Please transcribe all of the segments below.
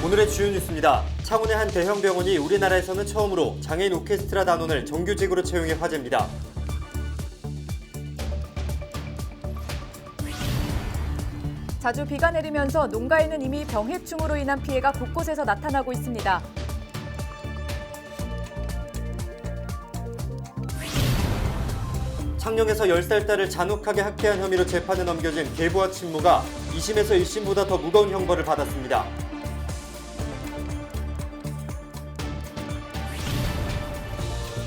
오늘의 주요 뉴스입니다. 창원의 한 대형 병원이 우리나라에서는 처음으로 장애인 오케스트라 단원을 정규직으로 채용해 화제입니다. 자주 비가 내리면서 농가에는 이미 병해충으로 인한 피해가 곳곳에서 나타나고 있습니다. 창녕에서 10살 딸을 잔혹하게 학대한 혐의로 재판에 넘겨진 계부와 친모가 2심에서 1심보다 더 무거운 형벌을 받았습니다.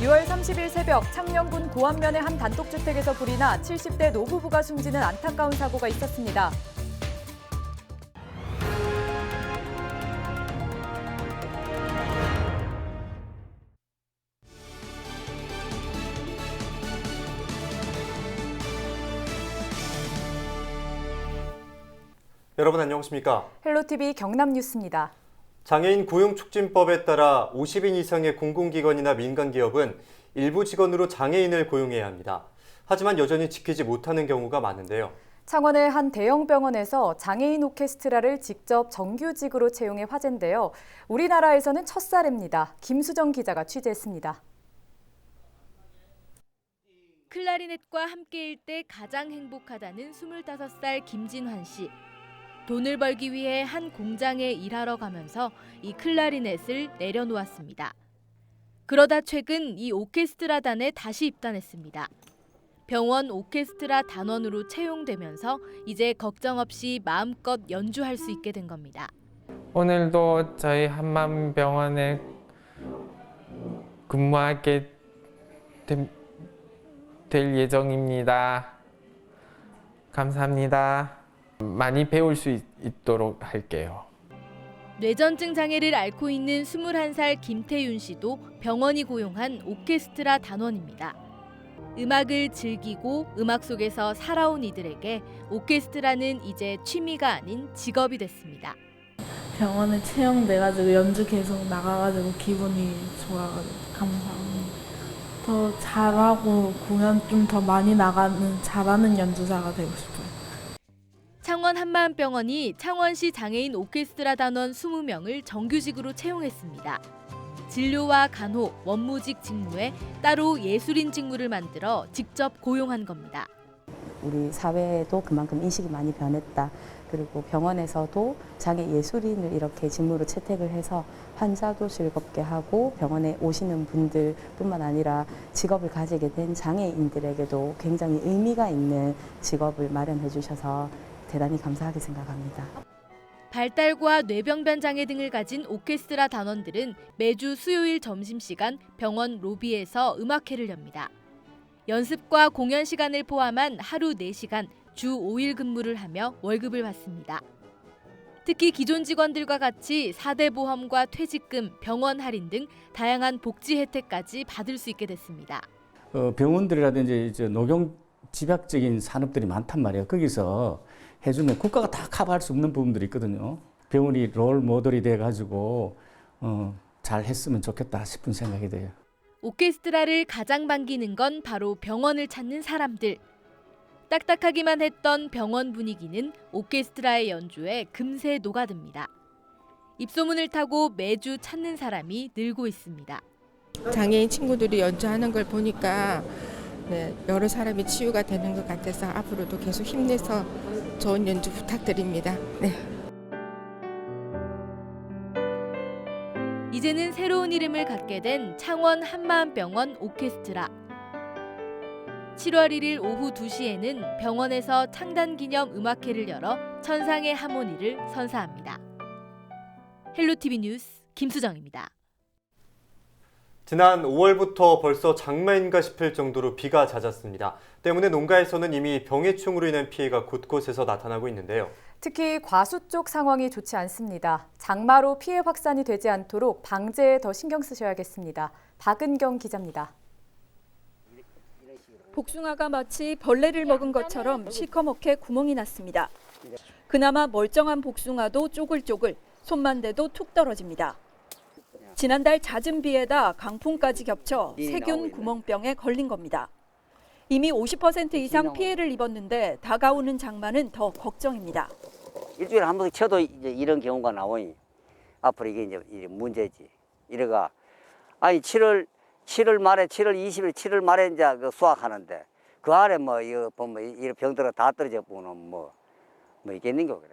(6월 30일) 새벽 창녕군 고안면의 한 단독주택에서 불이 나 70대 노부부가 숨지는 안타까운 사고가 있었습니다. 여러분 안녕하십니까? 헬로티비 경남뉴스입니다. 장애인 고용촉진법에 따라 50인 이상의 공공기관이나 민간기업은 일부 직원으로 장애인을 고용해야 합니다. 하지만 여전히 지키지 못하는 경우가 많은데요. 창원의 한 대형 병원에서 장애인 오케스트라를 직접 정규직으로 채용해 화제인데요. 우리나라에서는 첫 사례입니다. 김수정 기자가 취재했습니다. 클라리넷과 함께일 때 가장 행복하다는 25살 김진환 씨. 돈을 벌기 위해 한 공장에 일하러 가면서 이 클라리넷을 내려놓았습니다. 그러다 최근 이 오케스트라단에 다시 입단했습니다. 병원 오케스트라 단원으로 채용되면서 이제 걱정 없이 마음껏 연주할 수 있게 된 겁니다. 오늘도 저희 한마음병원에 근무하게 될 예정입니다. 감사합니다. 많이 배울 수 있도록 할게요. 뇌전증 장애를 앓고 있는 21살 김태윤 씨도 병원이 고용한 오케스트라 단원입니다. 음악을 즐기고 음악 속에서 살아온 이들에게 오케스트라는 이제 취미가 아닌 직업이 됐습니다. 병원에 채용돼가지고 연주 계속 나가가지고 기분이 좋아가지고 감사합니다. 더 잘하고 공연 좀 더 많이 나가는 잘하는 연주자가 되고 싶어요. 창원 한마음병원이 창원시 장애인 오케스트라 단원 20명을 정규직으로 채용했습니다. 진료와 간호, 원무직 직무에 따로 예술인 직무를 만들어 직접 고용한 겁니다. 우리 사회에도 그만큼 인식이 많이 변했다. 그리고 병원에서도 장애 예술인을 이렇게 직무로 채택을 해서 환자도 즐겁게 하고 병원에 오시는 분들뿐만 아니라 직업을 가지게 된 장애인들에게도 굉장히 의미가 있는 직업을 마련해 주셔서 대단히 감사하게 생각합니다. 발달과 뇌병변 장애 등을 가진 오케스트라 단원들은 매주 수요일 점심시간 병원 로비에서 음악회를 엽니다. 연습과 공연 시간을 포함한 하루 4시간, 주 5일 근무를 하며 월급을 받습니다. 특히 기존 직원들과 같이 4대 보험과 퇴직금, 병원 할인 등 다양한 복지 혜택까지 받을 수 있게 됐습니다. 병원들이라든지 이제 녹용 집약적인 산업들이 많단 말이에요. 거기서 해주면 국가가 다 커버할 수 없는 부분들이 있거든요. 병원이 롤 모델이 돼가지고 잘 했으면 좋겠다 싶은 생각이 돼요. 오케스트라를 가장 반기는 건 바로 병원을 찾는 사람들. 딱딱하기만 했던 병원 분위기는 오케스트라의 연주에 금세 녹아듭니다. 입소문을 타고 매주 찾는 사람이 늘고 있습니다. 장애인 친구들이 연주하는 걸 보니까 여러 사람이 치유가 되는 것 같아서 앞으로도 계속 힘내서 좋은 연주 부탁드립니다. 네. 이제는 새로운 이름을 갖게 된 창원 한마음병원 오케스트라. 7월 1일 오후 2시에는 병원에서 창단기념 음악회를 열어 천상의 하모니를 선사합니다. 헬로티비 뉴스 김수정입니다. 지난 5월부터 벌써 장마인가 싶을 정도로 비가 잦았습니다. 때문에 농가에서는 이미 병해충으로 인한 피해가 곳곳에서 나타나고 있는데요. 특히 과수 쪽 상황이 좋지 않습니다. 장마로 피해 확산이 되지 않도록 방제에 더 신경 쓰셔야겠습니다. 박은경 기자입니다. 복숭아가 마치 벌레를 먹은 것처럼 시커멓게 구멍이 났습니다. 그나마 멀쩡한 복숭아도 쪼글쪼글, 손만 대도 툭 떨어집니다. 지난달 잦은 비에다 강풍까지 겹쳐 세균 구멍병에 걸린 겁니다. 이미 50% 이상 피해를 입었는데 다가오는 장마는 더 걱정입니다. 일주일에 한 번 쳐도 이제 이런 경우가 나오니 앞으로 이게 이제 문제지. 이래가 아니 7월 20일 7월 말에 이제 그 수확하는데 그 안에 뭐 이거 보면 이 병들어 다 떨어져 보면 뭐 있겠는 거 그래.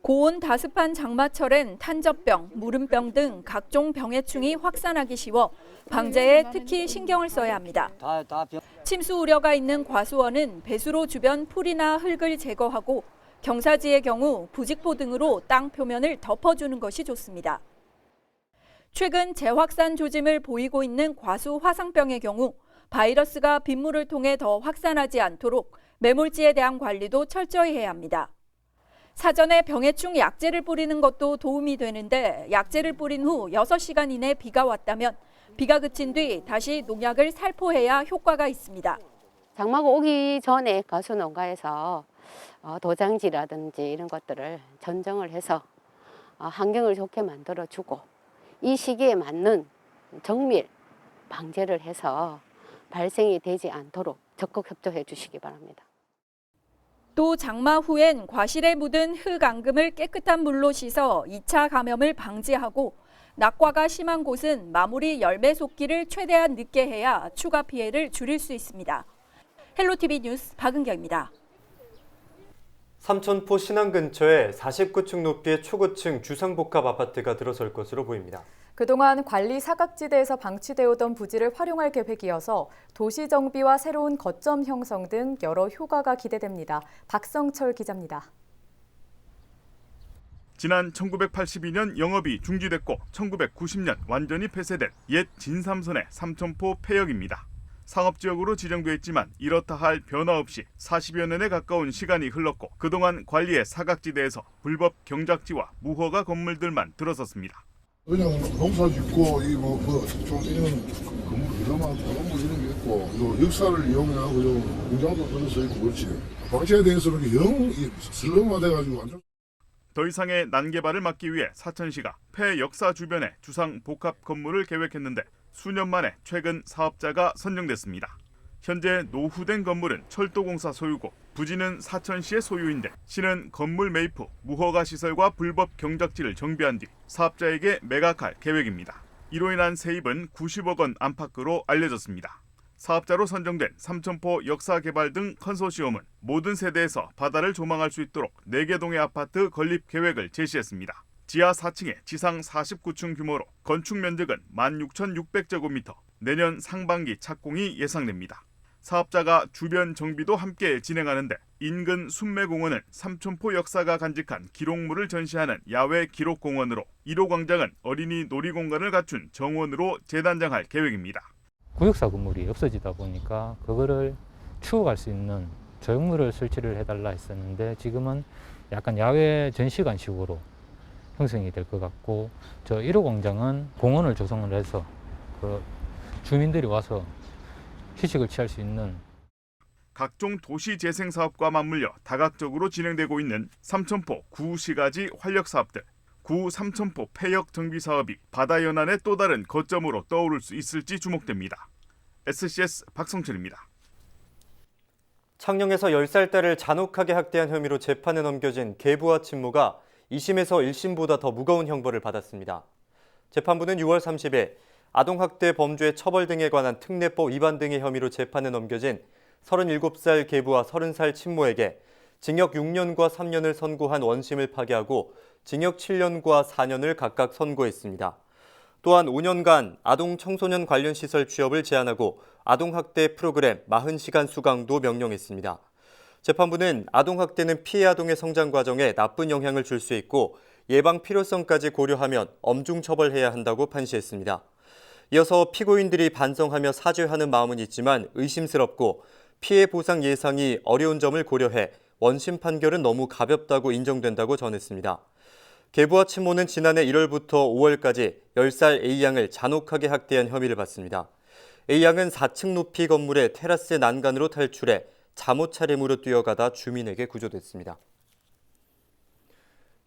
고온 다습한 장마철엔 탄저병, 무름병 등 각종 병해충이 확산하기 쉬워 방제에 특히 신경을 써야 합니다. 침수 우려가 있는 과수원은 배수로 주변 풀이나 흙을 제거하고 경사지의 경우 부직포 등으로 땅 표면을 덮어주는 것이 좋습니다. 최근 재확산 조짐을 보이고 있는 과수 화상병의 경우 바이러스가 빗물을 통해 더 확산하지 않도록 매몰지에 대한 관리도 철저히 해야 합니다. 사전에 병해충 약제를 뿌리는 것도 도움이 되는데 약제를 뿌린 후 6시간 이내 비가 왔다면 비가 그친 뒤 다시 농약을 살포해야 효과가 있습니다. 장마가 오기 전에 가수 농가에서 도장지라든지 이런 것들을 전정을 해서 환경을 좋게 만들어주고 이 시기에 맞는 정밀 방제를 해서 발생이 되지 않도록 적극 협조해 주시기 바랍니다. 또 장마 후엔 과실에 묻은 흙 앙금을 깨끗한 물로 씻어 2차 감염을 방지하고 낙과가 심한 곳은 마무리 열매 솟기를 최대한 늦게 해야 추가 피해를 줄일 수 있습니다. 헬로티비 뉴스 박은경입니다. 삼천포 신안 근처에 49층 높이의 초고층 주상복합 아파트가 들어설 것으로 보입니다. 그동안 관리 사각지대에서 방치되어 오던 부지를 활용할 계획이어서 도시 정비와 새로운 거점 형성 등 여러 효과가 기대됩니다. 박성철 기자입니다. 지난 1982년 영업이 중지됐고 1990년 완전히 폐쇄된 옛 진삼선의 삼천포 폐역입니다. 상업지역으로 지정돼 있지만 이렇다 할 변화 없이 40여 년에 가까운 시간이 흘렀고 그동안 관리의 사각지대에서 불법 경작지와 무허가 건물들만 들어섰습니다. 그냥 농사 짓고 좀 이런 건물 이런 게 있고 요 역사를 이용해가고 요 공장도 들어서 있고 그렇지. 방치에 대해서는 영 슬럼화돼가지고 완전. 더 이상의 난개발을 막기 위해 사천시가 폐역사 주변에 주상 복합 건물을 계획했는데 수년 만에 최근 사업자가 선정됐습니다. 현재 노후된 건물은 철도공사 소유고 부지는 사천시의 소유인데 시는 건물 매입 후 무허가 시설과 불법 경작지를 정비한 뒤 사업자에게 매각할 계획입니다. 이로 인한 세입은 90억 원 안팎으로 알려졌습니다. 사업자로 선정된 삼천포 역사개발 등 컨소시엄은 모든 세대에서 바다를 조망할 수 있도록 4개 동의 아파트 건립 계획을 제시했습니다. 지하 4층에 지상 49층 규모로 건축 면적은 16,600제곱미터, 내년 상반기 착공이 예상됩니다. 사업자가 주변 정비도 함께 진행하는데 인근 순매공원은 삼천포 역사가 간직한 기록물을 전시하는 야외 기록공원으로 1호 광장은 어린이 놀이공간을 갖춘 정원으로 재단장할 계획입니다. 구역사 건물이 없어지다 보니까 그거를 추억할 수 있는 조형물을 설치를 해달라 했었는데 지금은 약간 야외 전시관식으로 형성이 될 것 같고 저 1호 광장은 공원을 조성을 해서 그 주민들이 와서 휴식을 취할 수 있는 각종 도시 재생 사업과 맞물려 다각적으로 진행되고 있는 삼천포 구시가지 활력 사업들, 구 삼천포 폐역 정비 사업이 바다 연안의 또 다른 거점으로 떠오를 수 있을지 주목됩니다. SCS 박성철입니다. 창녕에서 10살 딸을 잔혹하게 학대한 혐의로 재판에 넘겨진 계부와 친모가 2심에서 1심보다 더 무거운 형벌을 받았습니다. 재판부는 6월 30일 아동학대 범죄 처벌 등에 관한 특례법 위반 등의 혐의로 재판에 넘겨진 37살 계부와 30살 친모에게 징역 6년과 3년을 선고한 원심을 파기하고 징역 7년과 4년을 각각 선고했습니다. 또한 5년간 아동 청소년 관련 시설 취업을 제한하고 아동학대 프로그램 40시간 수강도 명령했습니다. 재판부는 아동학대는 피해 아동의 성장 과정에 나쁜 영향을 줄 수 있고 예방 필요성까지 고려하면 엄중 처벌해야 한다고 판시했습니다. 이어서 피고인들이 반성하며 사죄하는 마음은 있지만 의심스럽고 피해 보상 예상이 어려운 점을 고려해 원심 판결은 너무 가볍다고 인정된다고 전했습니다. 계부와 친모는 지난해 1월부터 5월까지 10살 A양을 잔혹하게 학대한 혐의를 받습니다. A양은 4층 높이 건물의 테라스 난간으로 탈출해 잠옷 차림으로 뛰어가다 주민에게 구조됐습니다.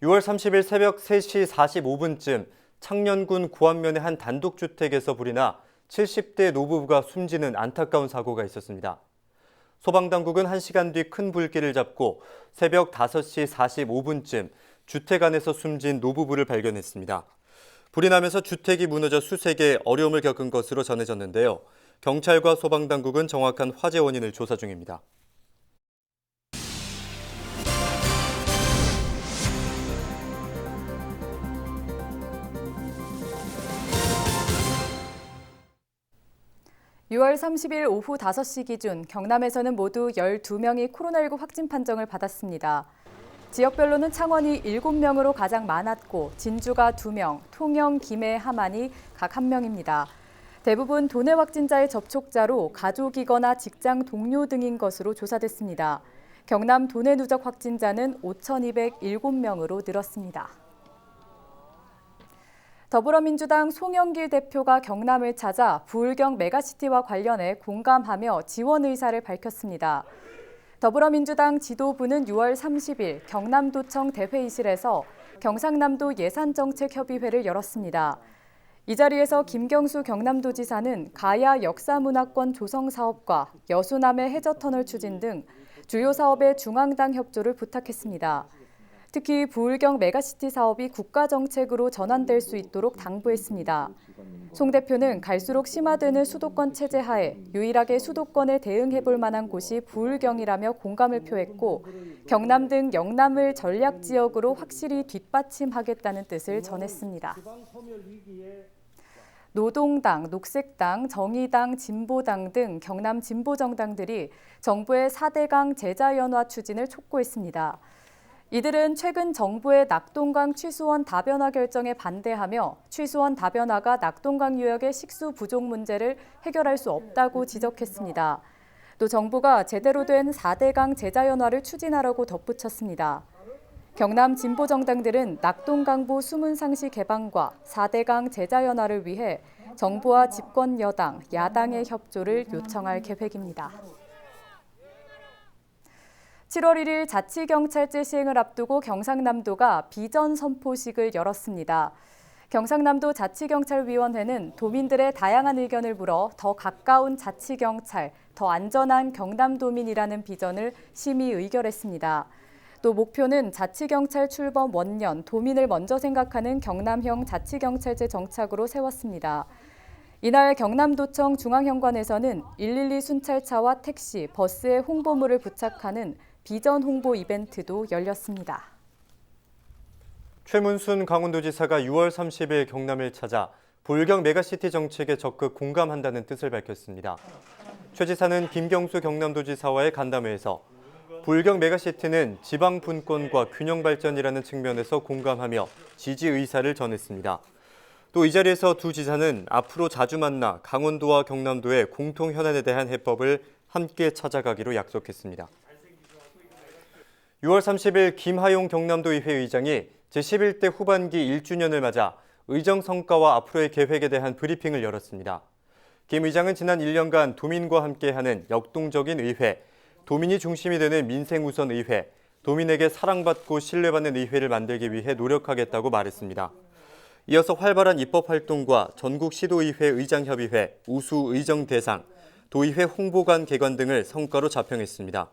6월 30일 새벽 3시 45분쯤 창녕군 구안면의 한 단독주택에서 불이 나 70대 노부부가 숨지는 안타까운 사고가 있었습니다. 소방당국은 1시간 뒤 큰 불길을 잡고 새벽 5시 45분쯤 주택 안에서 숨진 노부부를 발견했습니다. 불이 나면서 주택이 무너져 수세 개 어려움을 겪은 것으로 전해졌는데요. 경찰과 소방당국은 정확한 화재 원인을 조사 중입니다. (6월 30일) 오후 5시 기준 경남에서는 모두 12명이 코로나19 확진 판정을 받았습니다. 지역별로는 창원이 7명으로 가장 많았고 진주가 2명, 통영, 김해, 함안이 각 1명입니다. 대부분 도내 확진자의 접촉자로 가족이거나 직장 동료 등인 것으로 조사됐습니다. 경남 도내 누적 확진자는 5,207명으로 늘었습니다. 더불어민주당 송영길 대표가 경남을 찾아 부울경 메가시티와 관련해 공감하며 지원 의사를 밝혔습니다. 더불어민주당 지도부는 6월 30일 경남도청 대회의실에서 경상남도 예산정책협의회를 열었습니다. 이 자리에서 김경수 경남도지사는 가야 역사문화권 조성 사업과 여수남해 해저터널 추진 등 주요 사업의 중앙당 협조를 부탁했습니다. 특히 부울경 메가시티 사업이 국가정책으로 전환될 수 있도록 당부했습니다. 송 대표는 갈수록 심화되는 수도권 체제 하에 유일하게 수도권에 대응해볼 만한 곳이 부울경이라며 공감을 표했고 경남 등 영남을 전략지역으로 확실히 뒷받침하겠다는 뜻을 전했습니다. 노동당, 녹색당, 정의당, 진보당 등 경남 진보정당들이 정부의 4대강 제자연화 추진을 촉구했습니다. 이들은 최근 정부의 낙동강 취수원 다변화 결정에 반대하며 취수원 다변화가 낙동강 유역의 식수 부족 문제를 해결할 수 없다고 지적했습니다. 또 정부가 제대로 된 4대강 제자연화를 추진하라고 덧붙였습니다. 경남 진보정당들은 낙동강보 수문상시 개방과 4대강 제자연화를 위해 정부와 집권 여당, 야당의 협조를 요청할 계획입니다. 7월 1일 자치경찰제 시행을 앞두고 경상남도가 비전 선포식을 열었습니다. 경상남도 자치경찰위원회는 도민들의 다양한 의견을 물어 더 가까운 자치경찰, 더 안전한 경남도민이라는 비전을 심의 의결했습니다. 또 목표는 자치경찰 출범 원년 도민을 먼저 생각하는 경남형 자치경찰제 정착으로 세웠습니다. 이날 경남도청 중앙현관에서는 112 순찰차와 택시, 버스에 홍보물을 부착하는 비전 홍보 이벤트도 열렸습니다. 최문순 강원도지사가 6월 30일 경남을 찾아 부울경 메가시티 정책에 적극 공감한다는 뜻을 밝혔습니다. 최 지사는 김경수 경남도지사와의 간담회에서 부울경 메가시티는 지방 분권과 균형 발전이라는 측면에서 공감하며 지지 의사를 전했습니다. 또 이 자리에서 두 지사는 앞으로 자주 만나 강원도와 경남도의 공통 현안에 대한 해법을 함께 찾아가기로 약속했습니다. 6월 30일 김하용 경남도의회 의장이 제11대 후반기 1주년을 맞아 의정 성과와 앞으로의 계획에 대한 브리핑을 열었습니다. 김 의장은 지난 1년간 도민과 함께하는 역동적인 의회, 도민이 중심이 되는 민생 우선 의회, 도민에게 사랑받고 신뢰받는 의회를 만들기 위해 노력하겠다고 말했습니다. 이어서 활발한 입법 활동과 전국 시도의회 의장협의회, 우수 의정대상, 도의회 홍보관 개관 등을 성과로 자평했습니다.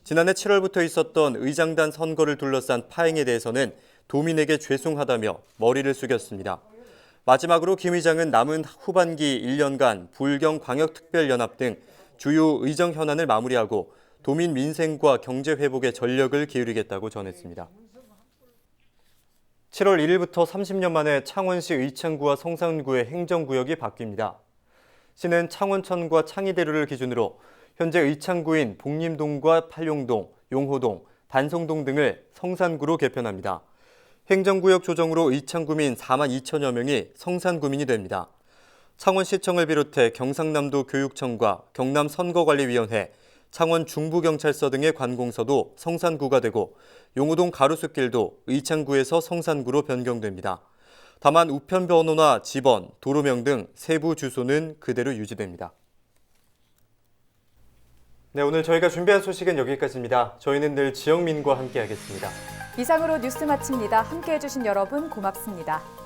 지난해 7월부터 있었던 의장단 선거를 둘러싼 파행에 대해서는 도민에게 죄송하다며 머리를 숙였습니다. 마지막으로 김 의장은 남은 후반기 1년간 부울경 광역특별연합 등 주요 의정 현안을 마무리하고 도민 민생과 경제 회복에 전력을 기울이겠다고 전했습니다. 7월 1일부터 30년 만에 창원시 의창구와 성산구의 행정구역이 바뀝니다. 시는 창원천과 창의대로를 기준으로 현재 의창구인 복림동과 팔룡동, 용호동, 반송동 등을 성산구로 개편합니다. 행정구역 조정으로 의창구민 4만 2천여 명이 성산구민이 됩니다. 창원시청을 비롯해 경상남도 교육청과 경남선거관리위원회, 창원 중부경찰서 등의 관공서도 성산구가 되고 용호동 가로수길도 의창구에서 성산구로 변경됩니다. 다만 우편 번호나 집원, 도로명 등 세부 주소는 그대로 유지됩니다. 네, 오늘 저희가 준비한 소식은 여기까지입니다. 저희는 늘 지역민과 함께하겠습니다. 이상으로 뉴스 마칩니다. 함께해 주신 여러분 고맙습니다.